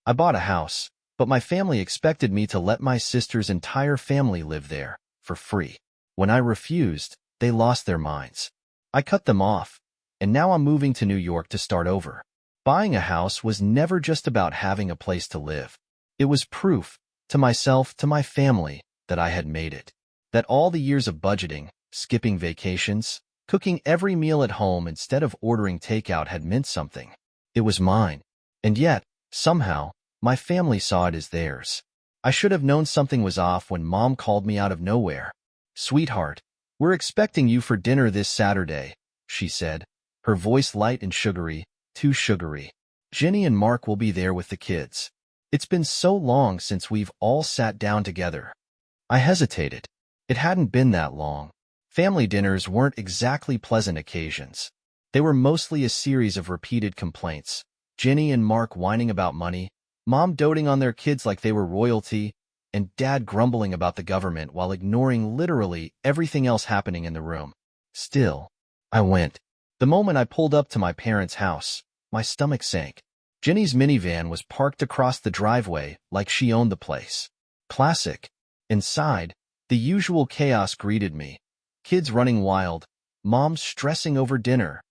I bought a house, but my family expected me to let my sister's entire family live there, for free. When I refused, they lost their minds. I cut them off, and now I'm moving to New York to start over. Buying a house was never just about having a place to live. It was proof, to myself, to my family, that I had made it. That all the years of budgeting, skipping vacations, cooking every meal at home instead of ordering takeout had meant something. It was mine. And yet, somehow, my family saw it as theirs. I should have known something was off when Mom called me out of nowhere. "Sweetheart, we're expecting you for dinner this Saturday," she said, her voice light and sugary, too sugary. "Jenny and Mark will be there with the kids. It's been so long since we've all sat down together." I hesitated. It hadn't been that long. Family dinners weren't exactly pleasant occasions. They were mostly a series of repeated complaints. Jenny and Mark whining about money, Mom doting on their kids like they were royalty, and Dad grumbling about the government while ignoring literally everything else happening in the room. Still, I went. The moment I pulled up to my parents' house, my stomach sank. Jenny's minivan was parked across the driveway like she owned the place. Classic. Inside, the usual chaos greeted me. Kids running wild, Mom stressing over dinner,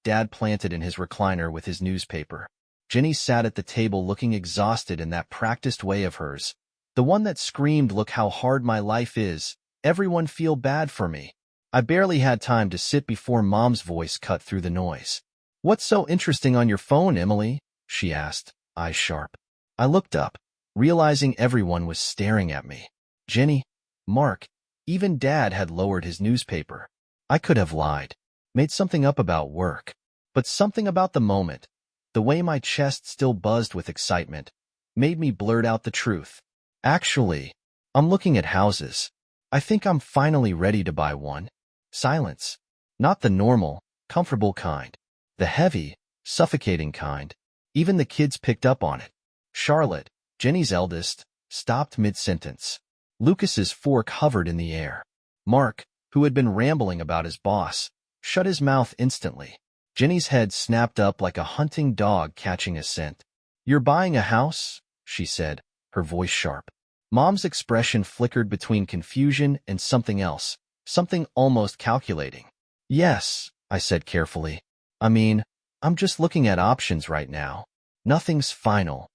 Dad planted in his recliner with his newspaper. Jenny sat at the table looking exhausted in that practiced way of hers. The one that screamed, "Look how hard my life is. Everyone feel bad for me." I barely had time to sit before Mom's voice cut through the noise. "What's so interesting on your phone, Emily?" she asked, eyes sharp. I looked up, realizing everyone was staring at me. Jenny, Mark, even Dad had lowered his newspaper. I could have lied, made something up about work, but something about the moment, the way my chest still buzzed with excitement, made me blurt out the truth. "Actually, I'm looking at houses. I think I'm finally ready to buy one." Silence. Not the normal, comfortable kind. The heavy, suffocating kind. Even the kids picked up on it. Charlotte, Jenny's eldest, stopped mid-sentence. Lucas's fork hovered in the air. Mark, who had been rambling about his boss, shut his mouth instantly. Jenny's head snapped up like a hunting dog catching a scent. "You're buying a house?" she said, her voice sharp. Mom's expression flickered between confusion and something else, something almost calculating. "Yes," I said carefully. I'm just looking at options right now. Nothing's final."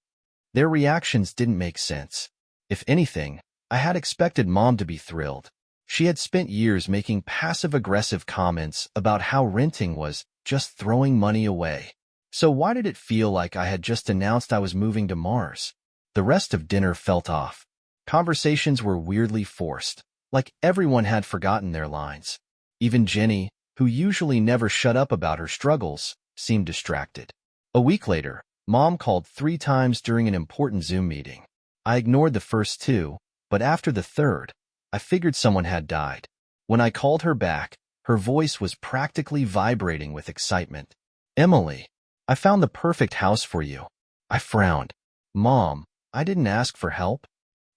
Their reactions didn't make sense. If anything, I had expected Mom to be thrilled. She had spent years making passive-aggressive comments about how renting was just throwing money away. So why did it feel like I had just announced I was moving to Mars? The rest of dinner felt off. Conversations were weirdly forced, like everyone had forgotten their lines. Even Jenny, who usually never shut up about her struggles, seemed distracted. A week later, Mom called 3 times during an important Zoom meeting. I ignored the first 2, but after the third, I figured someone had died. When I called her back, her voice was practically vibrating with excitement. "Emily, I found the perfect house for you." I frowned. "Mom, I didn't ask for help."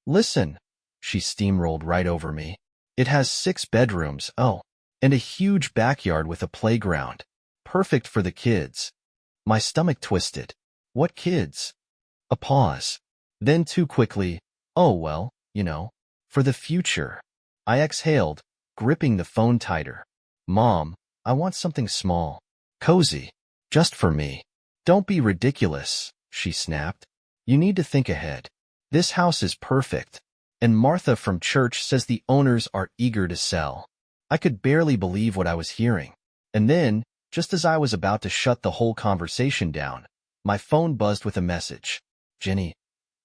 "Listen," she steamrolled right over me. "It has 6 bedrooms, and a huge backyard with a playground. Perfect for the kids." My stomach twisted. "What kids?" A pause. Then too quickly, "Oh, well, for the future." I exhaled, gripping the phone tighter. "Mom, I want something small, cozy, just for me." "Don't be ridiculous," she snapped. "You need to think ahead. This house is perfect, and Martha from church says the owners are eager to sell." I could barely believe what I was hearing. And then, just as I was about to shut the whole conversation down, my phone buzzed with a message. "Jenny,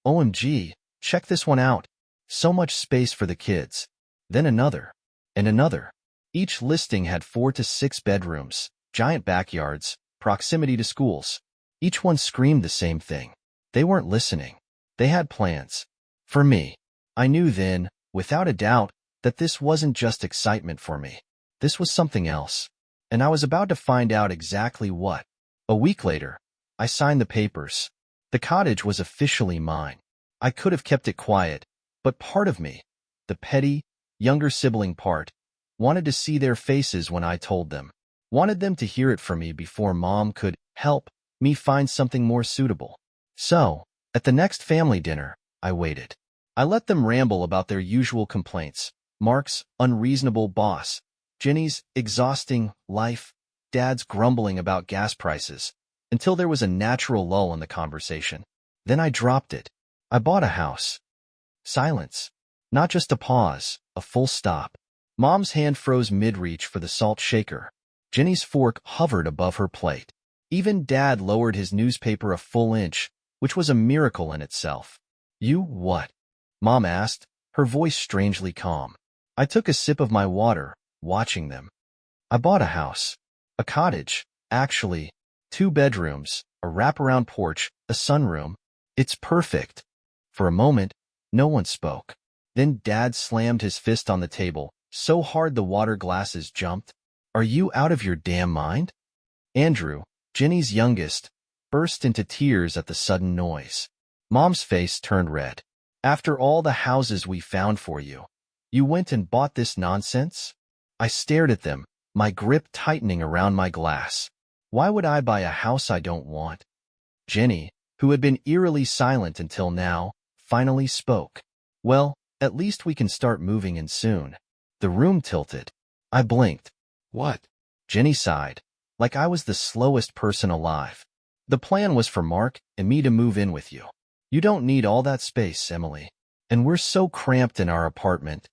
OMG, check this one out. So much space for the kids." Then another, and another. Each listing had 4 to 6 bedrooms, giant backyards, proximity to schools. Each one screamed the same thing. They weren't listening. They had plans. For me. I knew then, without a doubt, that this wasn't just excitement for me. This was something else. And I was about to find out exactly what. A week later, I signed the papers. The cottage was officially mine. I could have kept it quiet, but part of me, the petty, younger sibling part, wanted to see their faces when I told them. Wanted them to hear it from me before Mom could help me find something more suitable. So, At the next family dinner, I waited. I let them ramble about their usual complaints. Mark's unreasonable boss, Jenny's exhausting life, Dad's grumbling about gas prices, until there was a natural lull in the conversation. Then I dropped it. I bought a house. Silence. Not just a pause, a full stop. Mom's hand froze mid-reach for the salt shaker. Jenny's fork hovered above her plate. Even Dad lowered his newspaper a full inch, which was a miracle in itself. You what? Mom asked, her voice strangely calm. I took a sip of my water, watching them. I bought a house. A cottage, actually. 2 bedrooms, a wraparound porch, a sunroom. It's perfect. For a moment, no one spoke. Then Dad slammed his fist on the table, so hard the water glasses jumped. Are you out of your damn mind? Andrew, Jenny's youngest, burst into tears at the sudden noise. Mom's face turned red. After all the houses we found for you, you went and bought this nonsense? I stared at them, my grip tightening around my glass. Why would I buy a house I don't want? Jenny, who had been eerily silent until now, finally spoke. Well, at least we can start moving in soon. The room tilted. I blinked. What? Jenny sighed, like I was the slowest person alive. The plan was for Mark and me to move in with you. You don't need all that space, Emily. And we're so cramped in our apartment.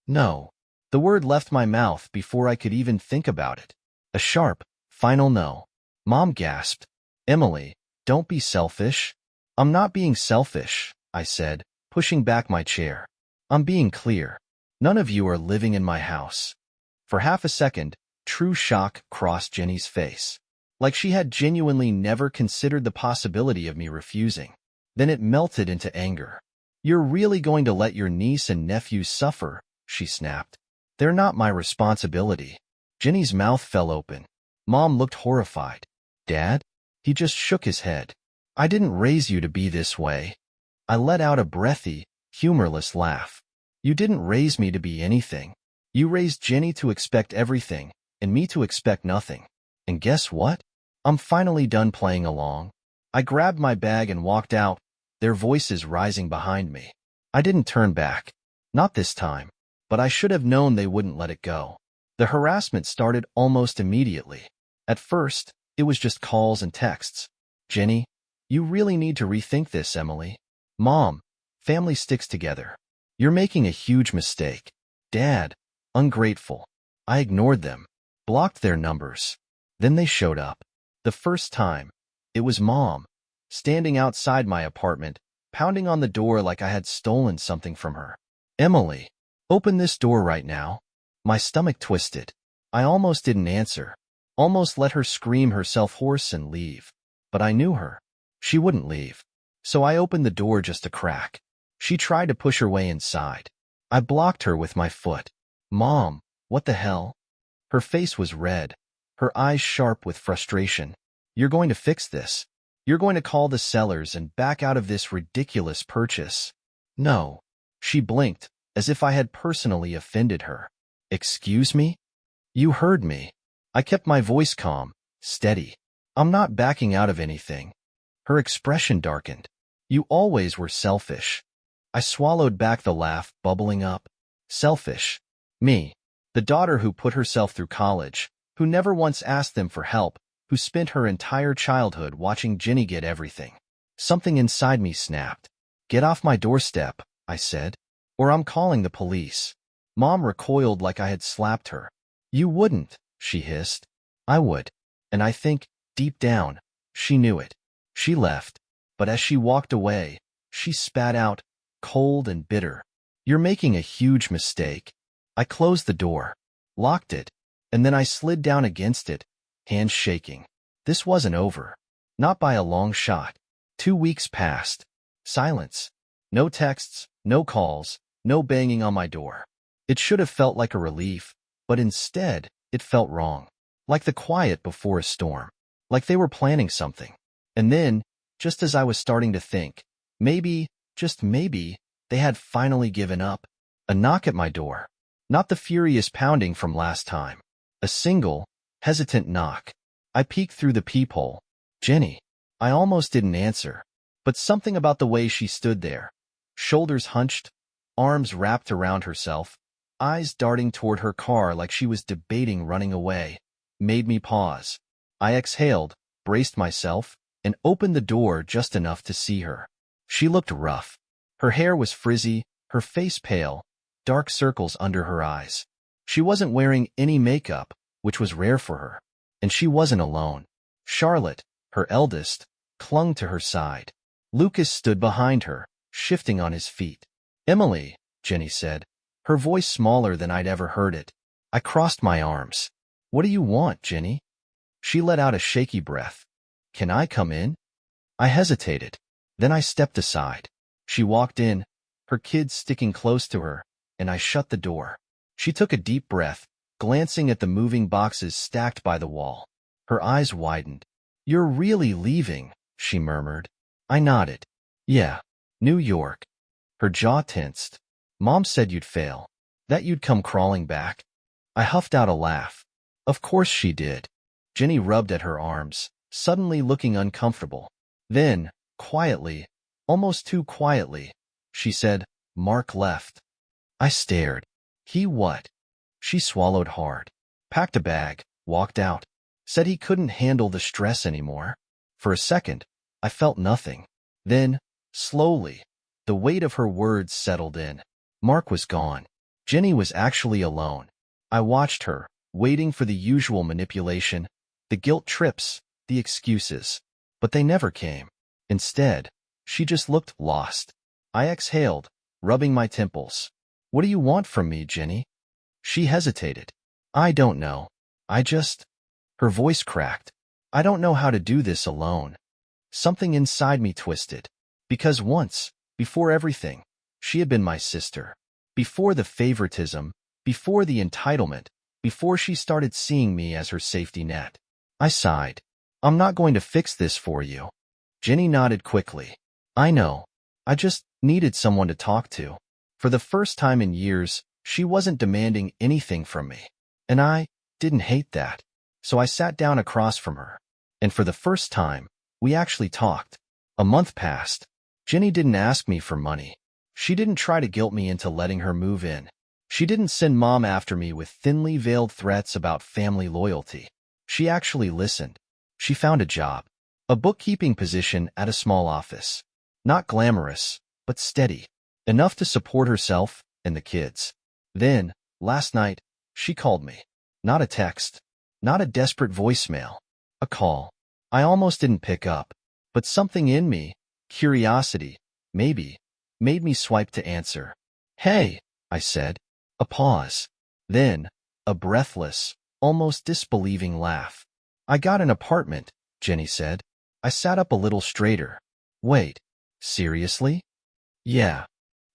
No. The word left my mouth before I could even think about it. A sharp, final no. Mom gasped. Emily, don't be selfish. I'm not being selfish, I said, pushing back my chair. I'm being clear. None of you are living in my house. For half a second, true shock crossed Jenny's face. Like she had genuinely never considered the possibility of me refusing. Then it melted into anger. You're really going to let your niece and nephews suffer, she snapped. They're not my responsibility. Jenny's mouth fell open. Mom looked horrified. Dad? He just shook his head. I didn't raise you to be this way. I let out a breathy, humorless laugh. You didn't raise me to be anything. You raised Jenny to expect everything, and me to expect nothing. And guess what? I'm finally done playing along. I grabbed my bag and walked out, their voices rising behind me. I didn't turn back. Not this time. But I should have known they wouldn't let it go. The harassment started almost immediately. At first, it was just calls and texts. Jenny, you really need to rethink this, Emily. Mom, family sticks together. You're making a huge mistake. Dad, ungrateful. I ignored them, blocked their numbers. Then they showed up. The first time, it was Mom, standing outside my apartment, pounding on the door like I had stolen something from her. Emily, open this door right now. My stomach twisted. I almost didn't answer, almost let her scream herself hoarse and leave. But I knew her. She wouldn't leave. So I opened the door just a crack. She tried to push her way inside. I blocked her with my foot. Mom, what the hell? Her face was red, her eyes sharp with frustration. You're going to fix this. You're going to call the sellers and back out of this ridiculous purchase. No. She blinked, as if I had personally offended her. Excuse me? You heard me. I kept my voice calm, steady. I'm not backing out of anything. Her expression darkened. You always were selfish. I swallowed back the laugh, bubbling up. Selfish. Me. The daughter who put herself through college, who never once asked them for help, who spent her entire childhood watching Jenny get everything. Something inside me snapped. Get off my doorstep, I said, or I'm calling the police. Mom recoiled like I had slapped her. You wouldn't, she hissed. I would. And I think, deep down, she knew it. She left. But as she walked away, she spat out, cold and bitter. You're making a huge mistake. I closed the door, locked it, and then I slid down against it, hands shaking. This wasn't over. Not by a long shot. 2 weeks passed. Silence. No texts, no calls, no banging on my door. It should have felt like a relief, but instead, it felt wrong. Like the quiet before a storm. Like they were planning something. And then, just as I was starting to think, maybe, just maybe, they had finally given up. A knock at my door. Not the furious pounding from last time. A single, hesitant knock. I peeked through the peephole. Jenny. I almost didn't answer. But something about the way she stood there, shoulders hunched, arms wrapped around herself, eyes darting toward her car like she was debating running away, made me pause. I exhaled, braced myself, and opened the door just enough to see her. She looked rough. Her hair was frizzy, her face pale, dark circles under her eyes. She wasn't wearing any makeup, which was rare for her. And she wasn't alone. Charlotte, her eldest, clung to her side. Lucas stood behind her, shifting on his feet. "Emily," Jenny said, her voice smaller than I'd ever heard it. I crossed my arms. "What do you want, Jenny?" She let out a shaky breath. "Can I come in?" I hesitated. Then I stepped aside. She walked in, her kids sticking close to her, and I shut the door. She took a deep breath, glancing at the moving boxes stacked by the wall. Her eyes widened. "You're really leaving," she murmured. I nodded. "Yeah, New York." Her jaw tensed. "Mom said you'd fail, that you'd come crawling back." I huffed out a laugh. "Of course she did." Jenny rubbed at her arms, suddenly looking uncomfortable. Then, quietly, almost too quietly, she said, "Mark left." I stared. "He what?" She swallowed hard. "Packed a bag, walked out. Said he couldn't handle the stress anymore." For a second, I felt nothing. Then, slowly, the weight of her words settled in. Mark was gone. Jenny was actually alone. I watched her, waiting for the usual manipulation, the guilt trips, the excuses. But they never came. Instead, she just looked lost. I exhaled, rubbing my temples. "What do you want from me, Jenny?" She hesitated. "I don't know. I just—" Her voice cracked. "I don't know how to do this alone." Something inside me twisted. Because once, before everything, she had been my sister. Before the favoritism, before the entitlement, before she started seeing me as her safety net. I sighed. "I'm not going to fix this for you." Jenny nodded quickly. "I know. I just needed someone to talk to." For the first time in years, she wasn't demanding anything from me. And I didn't hate that. So I sat down across from her. And for the first time, we actually talked. A month passed. Jenny didn't ask me for money. She didn't try to guilt me into letting her move in. She didn't send Mom after me with thinly veiled threats about family loyalty. She actually listened. She found a job. A bookkeeping position at a small office. Not glamorous, but steady. Enough to support herself and the kids. Then, last night, she called me. Not a text. Not a desperate voicemail. A call. I almost didn't pick up. But something in me, curiosity, maybe, made me swipe to answer. "Hey," I said. A pause. Then, a breathless, almost disbelieving laugh. "I got an apartment," Jenny said. I sat up a little straighter. "Wait, seriously?" "Yeah."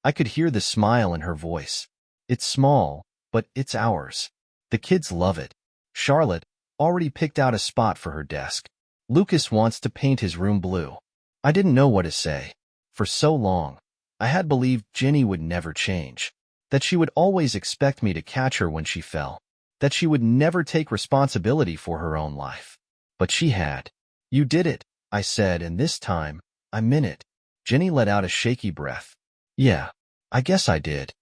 I could hear the smile in her voice. "It's small, but it's ours. The kids love it. Charlotte already picked out a spot for her desk. Lucas wants to paint his room blue." I didn't know what to say. For so long, I had believed Jenny would never change. That she would always expect me to catch her when she fell. That she would never take responsibility for her own life. But she had. "You did it," I said, and this time, I meant it. Jenny let out a shaky breath. "Yeah, I guess I did."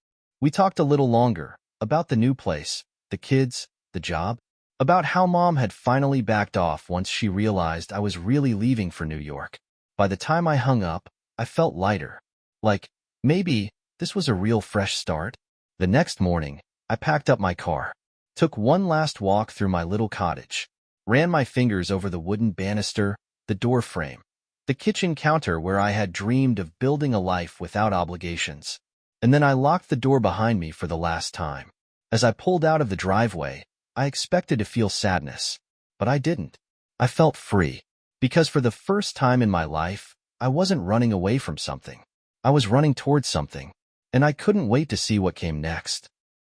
We talked a little longer, about the new place, the kids, the job, about how Mom had finally backed off once she realized I was really leaving for New York. By the time I hung up, I felt lighter. Like, maybe this was a real fresh start. The next morning, I packed up my car, took one last walk through my little cottage, ran my fingers over the wooden banister, the door frame, the kitchen counter where I had dreamed of building a life without obligations. And then I locked the door behind me for the last time. As I pulled out of the driveway, I expected to feel sadness, but I didn't. I felt free, because for the first time in my life, I wasn't running away from something. I was running towards something, and I couldn't wait to see what came next.